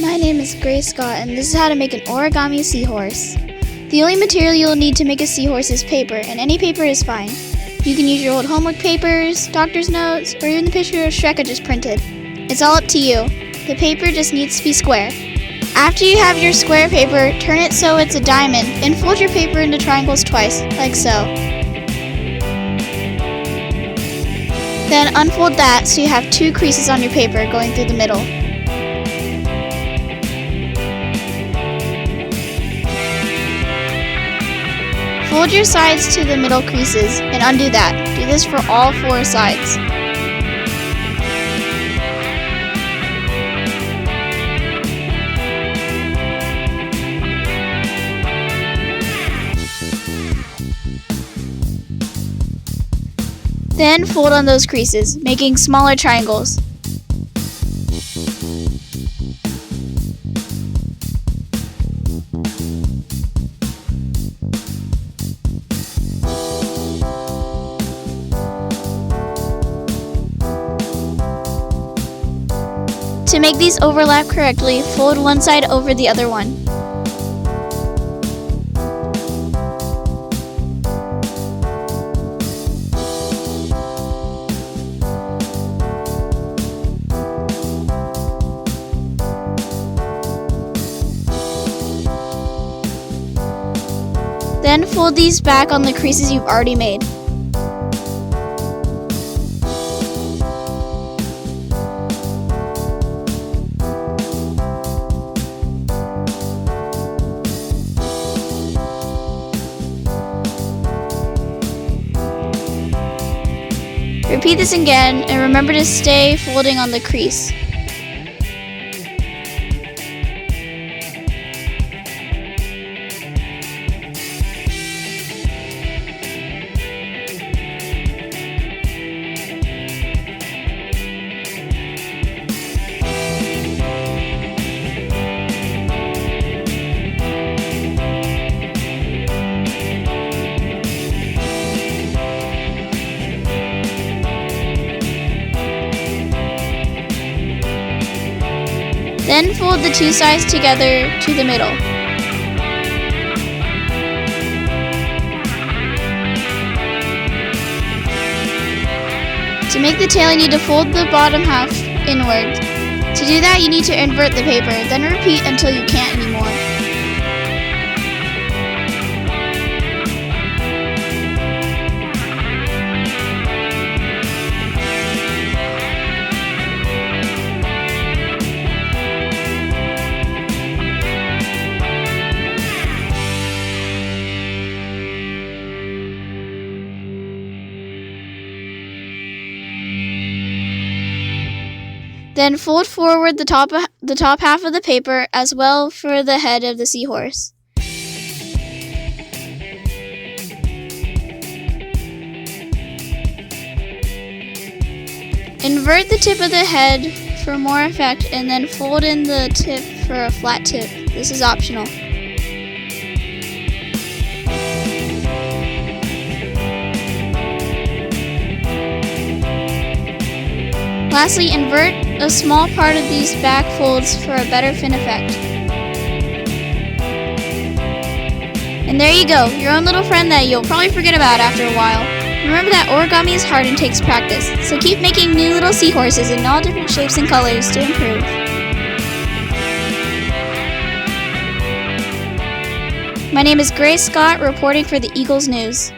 My name is Grace Scott, and this is how to make an origami seahorse. The only material you'll need to make a seahorse is paper, and any paper is fine. You can use your old homework papers, doctor's notes, or even the picture Shrek just printed. It's all up to you. The paper just needs to be square. After you have your square paper, turn it so it's a diamond, and fold your paper into triangles twice, like so. Then unfold that so you have 2 creases on your paper going through the middle. Fold your sides to the middle creases and undo that. Do this for all 4 sides. Then fold on those creases, making smaller triangles. To make these overlap correctly, fold one side over the other one. Then fold these back on the creases you've already made. Repeat this again, and remember to stay folding on the crease. Then fold the 2 sides together to the middle. To make the tail, you need to fold the bottom half inward. To do that, you need to invert the paper, then repeat until you can't anymore. Then fold forward the top half of the paper as well for the head of the seahorse. Invert the tip of the head for more effect, and then fold in the tip for a flat tip. This is optional. Lastly, invert a small part of these back folds for a better fin effect. And there you go, your own little friend that you'll probably forget about after a while. Remember that origami is hard and takes practice, so keep making new little seahorses in all different shapes and colors to improve. My name is Grace Scott, reporting for the Eagles News.